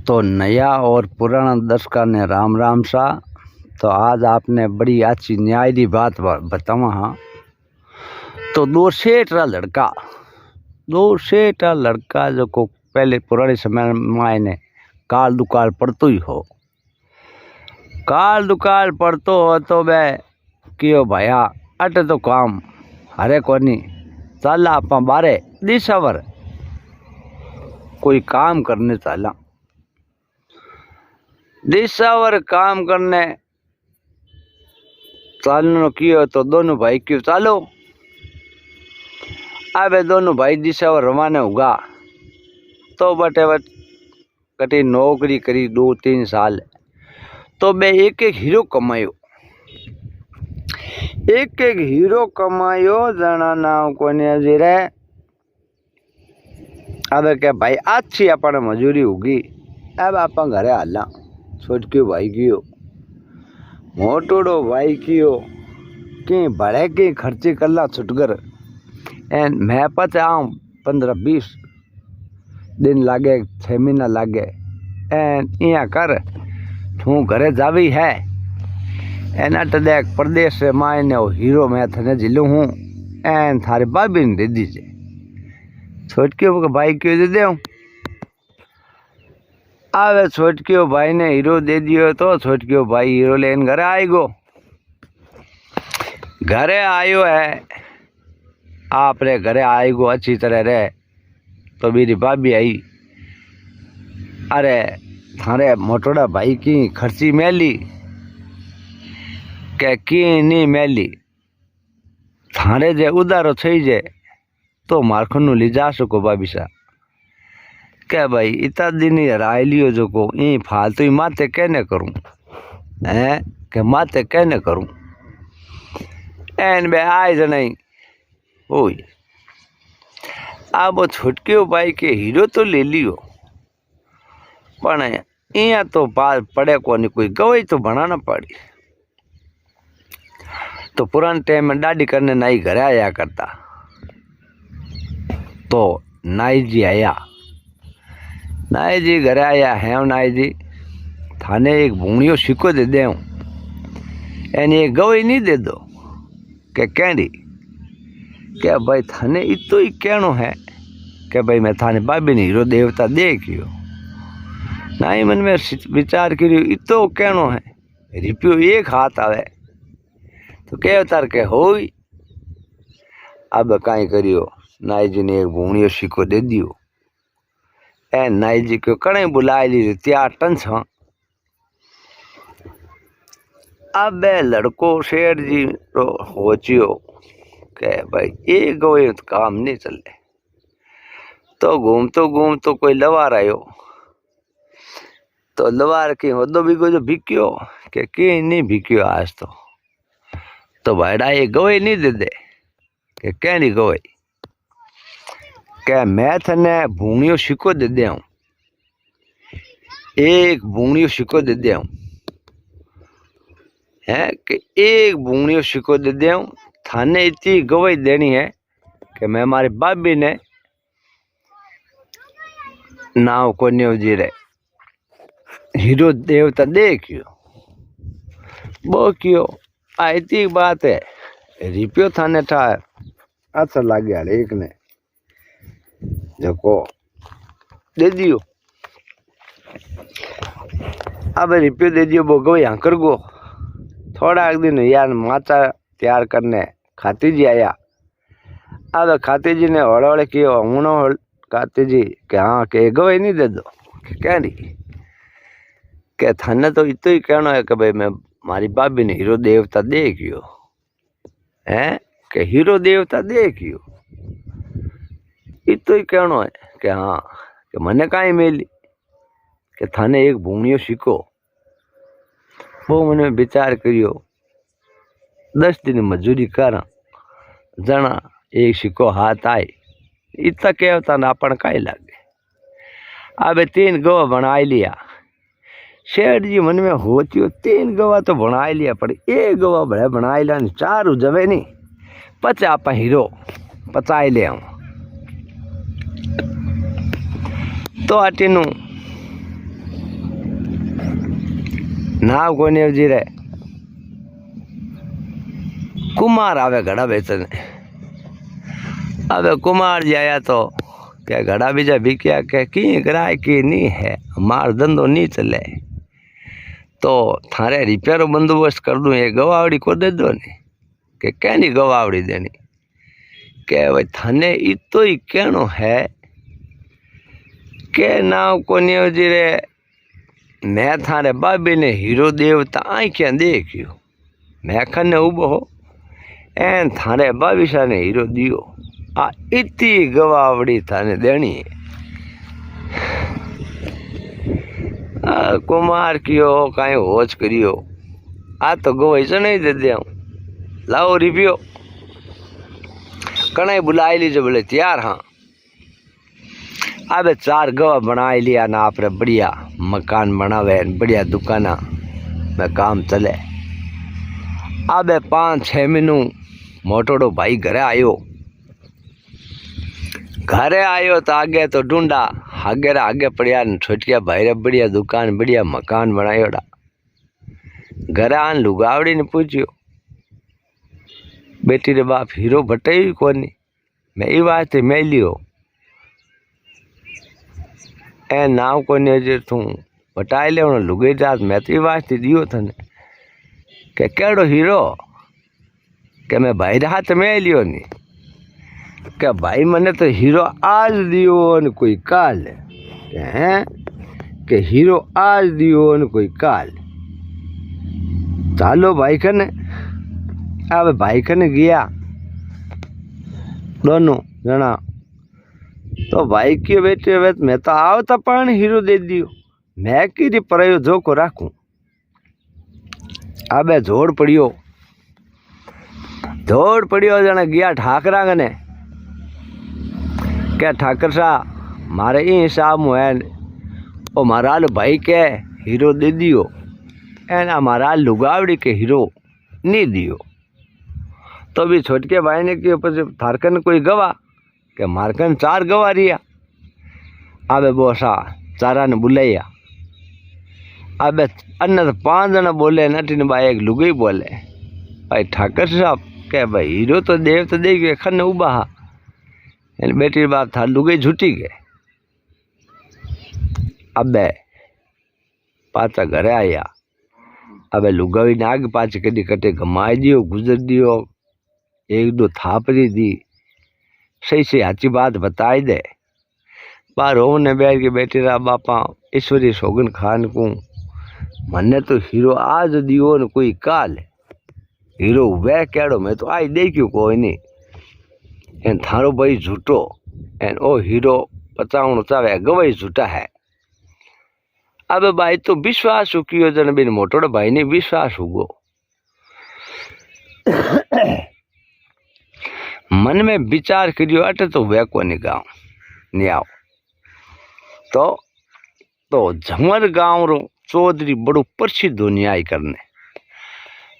तो नया और पुराना दर्शकों ने राम राम सा। तो आज आपने बड़ी अच्छी न्याय की बात बतावा। हाँ, तो दो सेठ रा लड़का जो को पहले पुराने समय में ने काल दुकाल पड़तो ही हो। काल दुकाल पड़तो हो तो बे कियो भाया अटे तो काम हरे कोनी, चल आप बारे दिशावर कोई काम करने चला। दिशावर काम करने चालनो कियो तो दोनों भाई क्यों चालो। अबे दोनों भाई दिशावर रवाना होगा तो बटे कटी नौकरी करी 2-3 साल। तो बे एक एक हीरो कमायो जना नाम कोने जीरे। अब क्या भाई अच्छी अपन मजूरी होगी। अब आप घरे हाला छोटक्यो भाई कियो मोटोड़ो भाई कियो कि बड़े के खर्चे कला छुटकर एन मैं पच आऊँ 15-20 दिन लागे 6 महीना लागे एन इया कर तू घरे जावी है एन अट देख प्रदेश से मायने हीरो मैं थने जिलू हूँ एन थारे बाबी ने दे दीजिए। छोटक्यो भाई क्यों दे दे। आवे छोटक्यो भाई ने हीरो दे दियो तो छोटक्यो भाई हीरो लेन घरे आएगो। घरे आयो है आपरे घरे आएगो अच्छी तरह रे। तो मेरी भाभी आई, अरे थारे मोटोड़ा भाई की खर्ची मेली के की नहीं मेली थारे जे उधारो थई जे तो मारखनु ली जा सको। भाभी सा के भाई इतना दिन हराई लियो जो को ई फालतू माते कहने करूं है के माते कहने करूं एन बे आए जनाई ओई। अब वो छुटक्यो भाई के हीरो तो ले लियो पण इया तो बात पड़े कोनी कोई गवाही तो बनाना पड़ी। तो पुराने टाइम में दाढ़ी करने नाई घरे आया करता। तो नाई जी आया, नाई जी घरे आया है। नाई जी थाने एक भूणियो सिक्को दे दे एनी एक गवाही नहीं दे दो के कहनी क्या भाई थाने इतो ही कहनो है कि भाई मैं थाने बाबी ने हीरो देवता देखियो। नाई मन में विचार करियो इतो कहनो है रिपियो एक हाथ आवे तो कह तार के होई। अब कहीं करियो नाई जी ने एक भूणियो सिक्को दे दियो ए नाई जी को कणे बुलाए ली त्यार टन छ। अब लड़को शेर जी रो होचियो के भाई ये गवे तो काम नहीं चले। तो घूमतो कोई लवार आयो तो लवार की होदो भी जो भिक्यो के नहीं भिक्यो आज तो भाईड़ा ये गवे नहीं दे दे के कहनी गवे के मैं थने भूणियो सिक्को दे दे एक भूणियो सिक्को दे दे है कि एक भूणियो सिक्को दे दे थाने इतनी गवाही देनी है कि मैं हमारी बाबी ने नाव को जी रे हीरो देवता देखियो वो क्यों आती बात है रिपियो थाने था अच्छा लग गया एक ने जो को दे दियो। अब रिपियो दे दियो वो गो यहाँ कर गो। थोड़ा एक दिन यार माचा तैयार करने खाती जी आया। अब खाती जी ने हड़े कियो हूँ खाती जी के हाँ के गवाही नहीं दे दो क्या नहीं के थाने तो इतो ही कहना है कि भाई मैं मारी बाबी ने हीरो देवता देखियो है के हीरो देवता देखियो इतो ही कहना है कि हाँ कि मने कहीं मिली के थाने एक भूणियो सिक्को। वो मैंने विचार करियो 10 दिन मजूरी करा जना एक सिक्को हाथ आए इतना कहता ना अपन कहीं लगे। अब 3 गवा बना लिया। शेठ जी मन में होती हो 3 गवा तो बना लिया पर एक गवा बड़े बना लिया 4 जवे नहीं 50 आप हीरो 50 ले आऊँ। तो आटीनु नाव कोनी जी रे कुमार आवे घड़ा बेचने। अब कुमार जी आया तो क्या घड़ा बीजा बिकिया के की कराए की नहीं है, हमार धंधो नहीं चले तो थारे रिपेयरो बंदोबस्त कर दूं, ये गवावड़ी को दे दो ने। के क्या नहीं गवावड़ी देनी, के भाई थाने इतो ही कहनो है के नाव कोनी जी रे मैं थारे बाबी ने हीरो देवता आई क्या देखियो, मैं खने उबो हो एन थारे बाबीशा ने हीरो दियो, आ इतनी गवावड़ी थाने देनी है। कुमार कियो कहीं होच करियो, आ तो गवाई से नहीं दे दे, लाओ रिपियो कने बुलाई लीजिए, बोले तैयार। हाँ अब 4 गवा बनाई लिया ना, आप बढ़िया मकान बनावे, बढ़िया दुकाना में काम चले। अब 5-6 महीनू मोटोड़ो भाई घरे आयो तो आगे तो ढूंढा आगे पड़िया छोटिया भाई रे बढ़िया दुकान बढ़िया मकान बनायोड़ा। घरे आन लुगावड़ी ने पूछियो, बेटी रे बाप हीरो बटाई कोनी, मैं ई वास्ते मैं लियो ए नाव कोनी जे तू बटाई ले लुगाई जात, मैं तो ई वास्ते दियो थने। के केड़ो हीरो, के मैं भाई रे हाथ में लियो नी, के भाई मने तो हीरो आज दियो न कोई काल हैं, के हीरो आज दियो न कोई काल। चालो भाई कने, अब भाई कने गया दोनों जना, तो भाई की बेटे मैं तो आओ तो पण हीरो दे दियो, मैं की प्रयोजो को राखूं। अब जोड़ पड़ियो जना गया ठाकरा कने, क्या ठाकर साहब मारे ई हिसाब में ओ मारा भाई के हीरो दे दियो, एना मारा लुगावड़ी के हीरो नहीं दियो। तो भी छोटके भाई ने कि थारकन कोई गवा, के मारकन 4 गवा रिया। अब बोसा 4 ने बुलाया, अब अन्य 5 जना बोले, नटीन भाई एक लुगाई बोले, भाई ठाकर साहब के भाई हीरो तो देव तो दे गए खन उबा, बेटी बाप था लुगाई झूठी गए। अब पाचा घरे आया, अब लुगाई ने आगे पाछे कदी कटे घमाई दियो, गुजर दियो, 1-2 थापरी दी, सही से अच्छी बात बताई दे। बार होने बैठ के बेटी रा बापा ईश्वरी सोगन खान को मने तो हीरो आज दियो न कोई काल, हीरो वह केड़ो मैं तो आई देखियो कोई नहीं, एन थारो भाई झूठो, एन ओ हीरो पचावण चावे गवाई झूठा है। अब भाई तो विश्वास उकियो जन बिन मोटोड़ भाई ने विश्वास उगो, मन में विचार करियो अटे तो वह को गाँव नहीं आओ तो झमर गाँव रो चौधरी बड़ो प्रसिद्ध न्याय करने,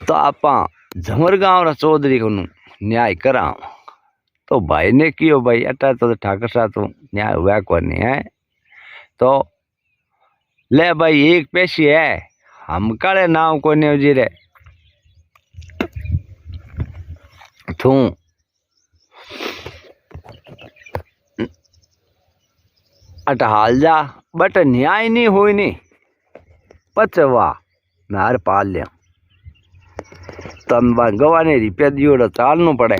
तो आपा झमर गाँव रा चौधरी को न्याय करा। तो भाई ने कियो भाई अटा तो ठाकर साहब तो न्याय हुआ को नहीं है, तो ले भाई 1 पैसी है, हम काले नाव को नहीं जी रे तू अट हाल जा, बट न्याय नहीं हुई नहीं पचवा मैं हर पाल लिया। तम गवा ने रिपया दियो चालना पड़े।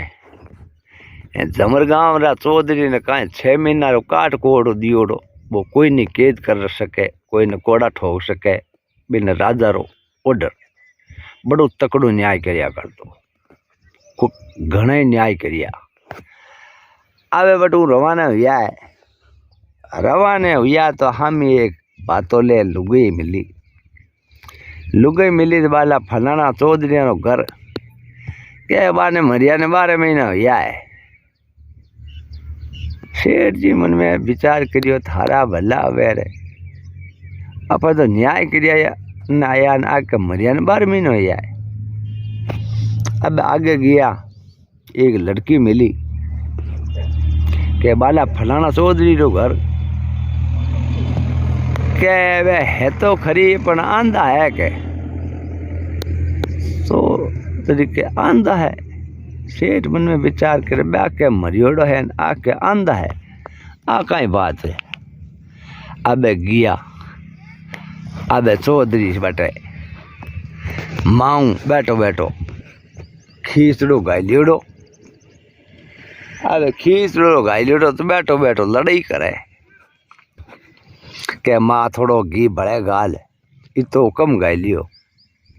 जमर गाँव रा चौधरी ने कहीं 6 महीना रो काट कोड़ो दियोड़ो, वो कोई नहीं कैद कर सके, कोई ने कोड़ा ठोक सके, बिन राजा रो ऑर्डर। बड़ो तकड़ो न्याय करिया कर दो, घणे न्याय करिया। आवे बटू रवाना हुआ तो हम एक बातों ले लुगाई मिली तो बाला फलाना चौधरी रो घर के बाने मरिया ने 12 महीना हुआ है। शेठ जी मन में विचार करियो, थारा भला वेरे आप तो न्याय करिया न आया न आके मरिया ने 12 महीना हुआ है। अब आगे गया, एक लड़की मिली के बाला फलाना चौधरी रो घर के वे है तो खरी पण आंधा है के चौधरी के आंधा है। सेठ मन में विचार करे बा के मरियोड़ो है आ के आंधा है, आ कई बात है। अबे गया, अबे चौधरी बटे माऊ बैठो बैठो खींचड़ो गायलियोड़ो। अबे खींचड़ो गायलियोड़ो तो बैठो बैठो लड़ाई करे के माँ थोड़ो घी भले गाल इतो कम गायलियो।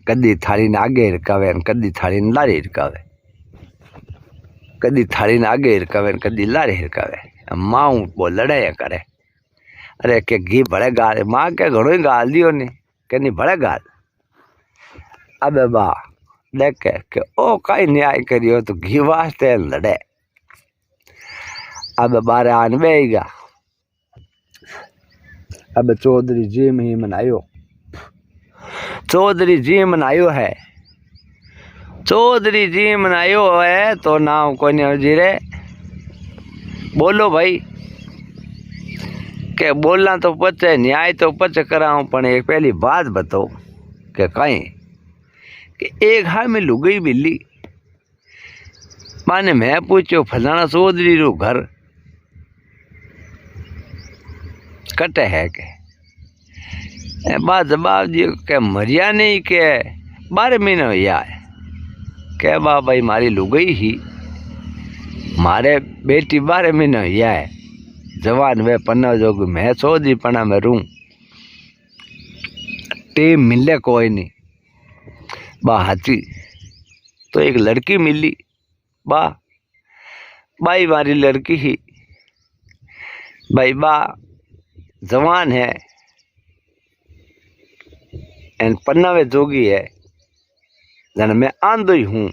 कदी थाली ने आगे हिरकावे कदी थाली ने लारे हिरकावे, कदी थाली ने आगे हिरकावे कदी लारे हिरकावे। माऊ वो लड़ाई करे। अरे के घी भले गाल, माँ के घणो ही गाल दियो ने के नहीं भले गाल। अबे बा देखे के ओ कई न्याय करियो तो घी वास्ते लड़े। अब बारे आन बेगा। अब चौधरी जी में ही मनायो, चौधरी जी मनायो है, चौधरी जी मनायो है तो नाम को नहीं जी रे। बोलो भाई के बोलना तो पचे न्याय तो पचे कराऊं, पण एक पहली बात बताओ के कहीं कि एक हाथ में लुगई बिल्ली माने मैं पूछो फलाना चौधरी रो घर कटे है के बात जवाब दियो के मरिया नहीं के 12 महीने हुआ है के बा भाई मारी लुगई ही मारे बेटी 12 महीने हुआ है जवान वे पन्ना जोग मैं चौधरी पना में रू टीम मिले कोई नहीं। बा हाथी तो एक लड़की मिली, बा बाई मारी लड़की ही भाई बा जवान है एन पन्नावे जोगी है जन मैं आंधो ही हूँ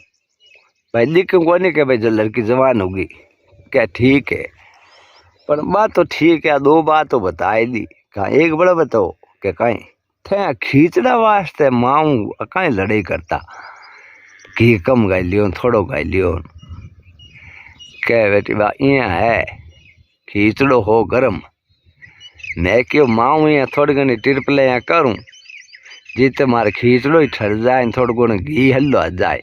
भाई दिखूंगा नहीं कि भाई जो लड़की जवान होगी क्या ठीक है। पर बात तो ठीक है, 2 बात तो बताई दी कहा एक बड़ा बताओ कि कहीं थे खींचड़ा वास्ते माऊ कहीं लड़ाई करता कि कम गाय लियो थोड़ो गाय लियो कह बेटी बा यहाँ है खींचड़ो हो गरम मैं क्यों माऊ यहाँ थोड़ी घनी टिरपले यहाँ करूँ जीते मारे खींचड़ो ही ठर जाए थोड़ा गुण घी हल्लो आ जाए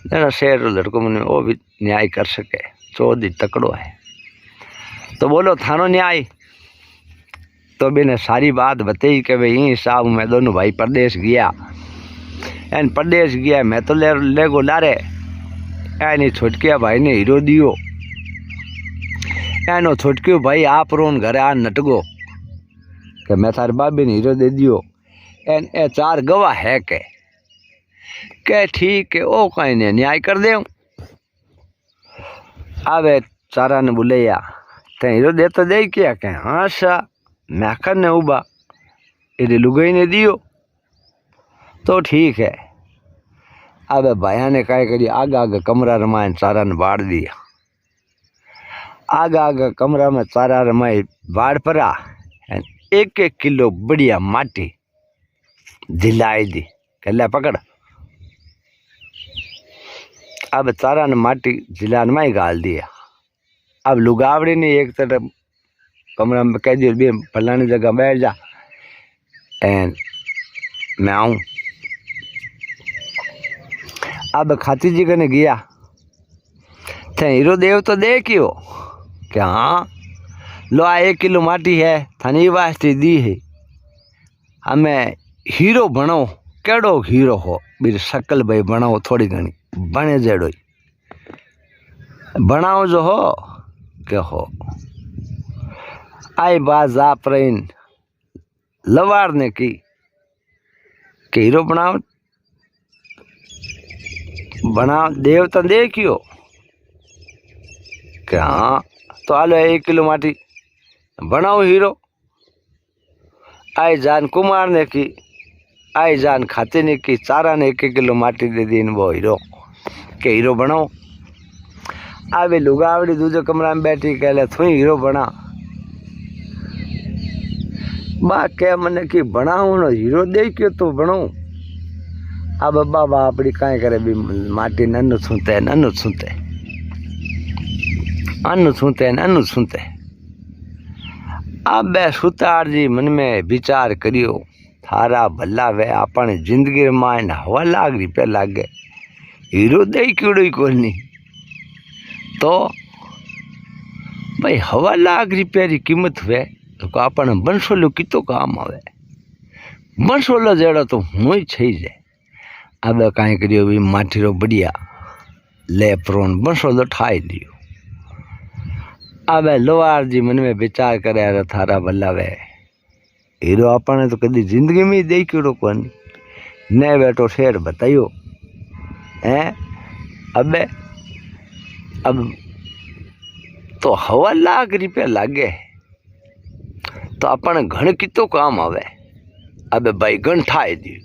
जरा शेर लड़को मन वो भी न्याय कर सके। चौधरी तकड़ो है तो बोलो थानो न्याय। तो बिने सारी बात बताई कि भाई यही साहब मैं दोनों भाई प्रदेश गया एन प्रदेश गया मैं तो ले गो लारे एनी छोटकिया भाई ने हीरो दियो एनो छोटकियो भाई आप रोन घरे आ नटगो कि मैं थारे बाबी ने हीरो दे दियो एन ए 4 गवाह है के ठीक है ओ कहीं ने न्याय कर दे। आवे चारा ने बुलाया ते हीरो दे तो दे क्या के हाँ सा मैं करने उबा इधर लुगाई ने दियो तो ठीक है। अब भाया ने क्या करी आगा आगा कमरा रमाए चारा ने बाढ़ दिया। आगा आगा कमरा में चारा रमाए बाढ़ पड़ा 1-1 किलो बढ़िया माटी दिलाई दी कल्ला पकड़। अब चारा ने माटी जिलान में ही गाल दिया। अब लुगावड़ी ने एक तरफ कमरा में कह दिया भी फलानी जगह बैठ जा एंड मैं आऊँ। अब खाती जी कने गया थे हीरो देव तो देखियो कि हाँ लो 1 किलो माटी है थानी वास्ते दी है हमें हीरो बनो केड़ो हीरो हो मेरी शक्ल भाई बनाओ थोड़ी घनी बने जेड़ो बनाओ जो हो के हो। आई बात आप रहीन लवार ने की कि हीरो बनाओ बनाओ देव तो देखियो कि हाँ तो आलो 1 किलो माटी बनाओ हीरो। आई जान कुमार ने की आई जान खाते ने की चारा ने 1 किलो माटी दे दी वो हीरो के हीरो बनाओ। आवे लुगावड़ी दूसरे कमरा में बैठी कहले तू हीरो बना बा के मने की बनाऊ न हीरो दे क्यों तो बनाऊ। अब बाबा अपनी कहीं करे भी माटी नन्नु सुनते नन्नु सुनते अन्न सुनते नन्नु सुनते। अब सुतार जी मन में विचार करियो थारा भला वे अपने जिंदगी में 1,00,000 रुपया लागे हीरो दे क्यों कोनी तो भाई 1,00,000 रुपया की कीमत वे तो अपने बंसोलो कितो काम आवे बंसोलो जेड़ो तो हूँ छई जाए अब कहीं करियो भी माठीरो बढ़िया लेप्रोन बंसोलो ठाई दियो अब लोहार जी मन में विचार करे थारा भला वे हीरो अपने तो कभी जिंदगी में दे क्यों कोनी ने बेटो शेर बताइयो हैं अब तो 1,00,000 रुपया लागे तो अपने घण कितो काम आवे अब भाई घण ठाई दियो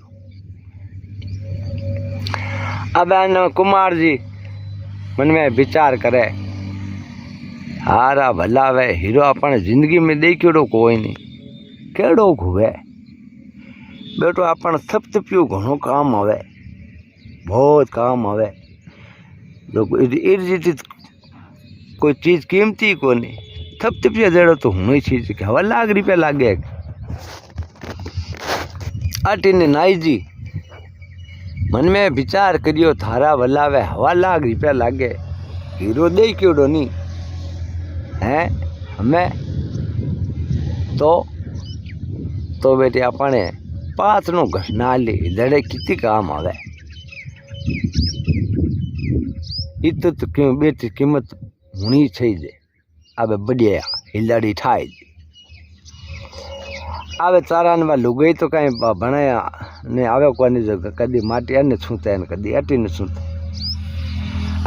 अब कुमार जी मन में विचार करे हारा भला वे हीरो अपने जिंदगी में दे क्यों कोई नहीं केड़ो हुए बेटो अपन थपथपियो घणो काम आवे बहुत काम आवे कोई चीज कीमती को नहीं थपथपिया जेड़ो तो हूँ चीज के 1,00,000 रुपया लागे अटीने नाई जी मन में विचार करियो थारा भला वे 1,00,000 रुपया लागे हीरो दे क्यों नहीं है हमें तो बेटे अपने 5 नो घसना ली जड़े कितनी काम आवे इत तो क्यों बेटी कीमत होनी चाहिए अब बढ़िया हिलाड़ी ठाई दी अब चारा ने लुगाई तो कहीं बनाया ने आवे कोनी जगह कदी माटी अने छूते ने कदी अटी ने छूते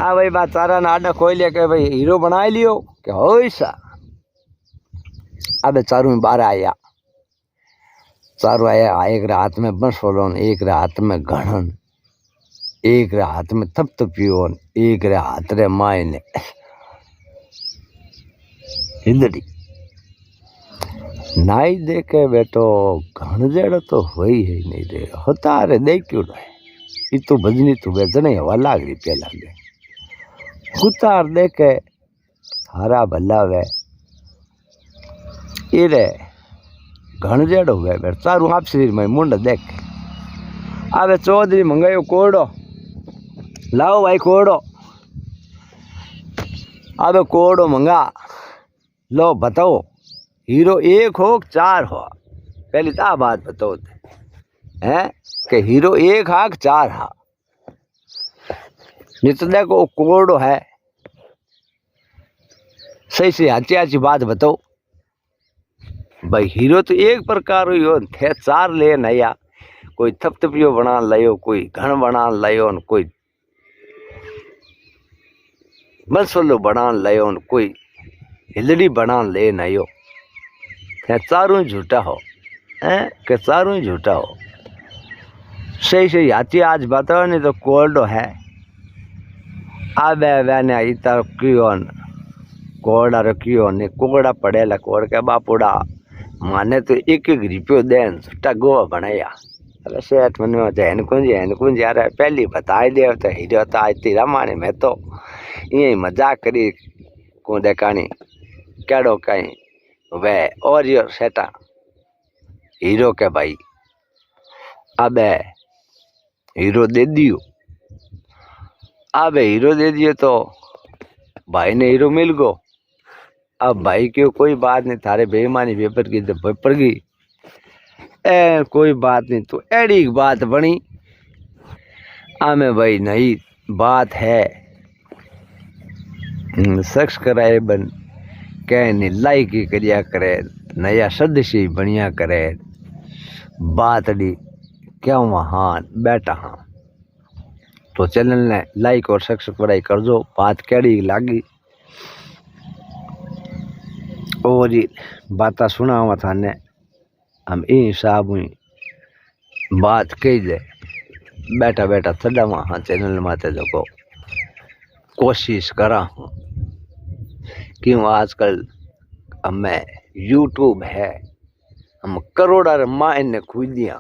आ भाई बा चारा ने आडा खोई लिया के भाई हीरो बनाई लियो के होइसा अब चारू में बाहर आया चारों आया एक हाथ में बंसोलो एक हाथ में घणन एक हाथ में थपथपियो एक हाथ रे मायने हिंदड़ी नाई देखे बेटो घण जेड़ो तो वही है नहीं रे होता रे दे क्यों रहे तो भजनी तो बेचने 1,00,000 रुपया लागे उतार देखे थारा भला वे इरे घण जेड़ो हुए बेट चारू आप शरीर में मुंड देख आवे चौधरी मंगायो कोड़ो लाओ भाई कोड़ो आवे कोड़ो मंगा लो बताओ हीरो 1 हो 4 हो पहली तो बात बताओ हैं कि हीरो 1 हा 4 हा नहीं तो देखो कोड़ो है सही से अच्छी अच्छी बात बताओ भाई हीरो तो एक प्रकार हो थे 4 ले नया कोई थपथपियो बना लियो कोई घण बना लियो कोई बंसोलो बना लियो कोई हिलड़ी बना ले नयो थे चारों झूठा हो हैं के चारों झूठा हो सही सही हाथी आज बताओ नहीं तो कोल्डो है आबे वेने इतर क्यों कोड़ा रखियो ने कोड़ा पड़ेला कोड़ के बापुड़ा माने तो 1-1 रुपयो देन छुट्टा गोवा बनाया अरे सेठ मन में जैन कुंज यार पहली बताई दे तो हीरो तो आज तेरा माने मैं तो ये मजाक करी को देखानी केड़ो कहीं वे और यो सेटा हीरो के भाई अबे हीरो दे दियो अबे हीरो दे दियो तो भाई ने हीरो मिल गो अब भाई क्यों कोई बात नहीं थारे बेईमानी पेपर की तो पेपर गई कोई बात नहीं तो एड़ी बात बनी आमे भाई नई बात है शख्स कराए बन कहने लाइक ही करिया करे नया सदस्य बढ़िया करे बात डी क्यों महान बैठा हाँ तो चैनल ने लाइक और सब्सक्राइब कर दो बात कैडी लागी और बात सुना था ने हम हिसाब हुई बात कही दे बैठा बैठा थड़ा हाँ चैनल माते देखो कोशिश करा हूँ क्यों आजकल हमें यूट्यूब है हम करोड़ मायने खुदियाँ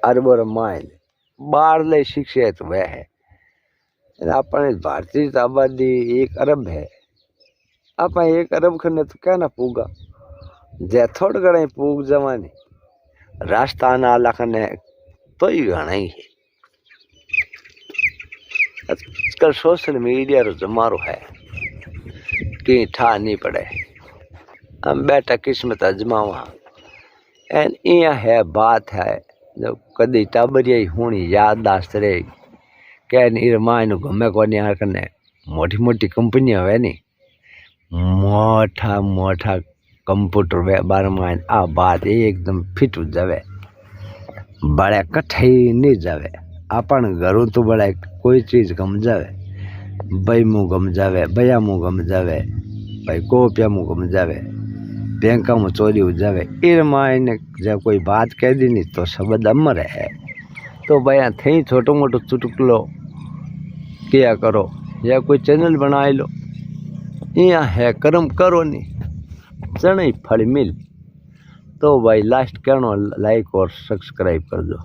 अरबों मायने बाहर ले शिक्षित वह है अपने भारतीय आबादी 1 अरब है आप 1 अरब खने तो क्या ना पूगा जे थोड़ गड़े पूग जमाने राजस्थान आला कने तो ही घना ही है। आजकल सोशल मीडिया रो जमारो है कि ठा नहीं पड़े, हम बैठा किस्मत अजमावा। एन इया है बात है जो कदी टाबरिया होनी याददाश्त रहे के नीर मायनु गमे को कने मोटी मोटी कंपनी है नी मोटा मोटा कंप्यूटर वे बार मायन आ बात एकदम फिट हो जावे, बड़े कठे नहीं जावे। अपन घरों तो बड़े कोई चीज गम जावे, भाई मुँह गम जावे, भैया मुँह गम जावे, भाई कोपिया मुँह गम जावे, बैंका में चोरी हो जावे। इन मायने जब कोई बात कह दी नहीं तो शब्द अमर है। तो भैया थे छोटो मोटो चुटकुलो किया करो या कोई चैनल बना लो, यहाँ है कर्म करो नहीं चने फल मिल। तो भाई लास्ट कहना लाइक और सब्सक्राइब कर दो।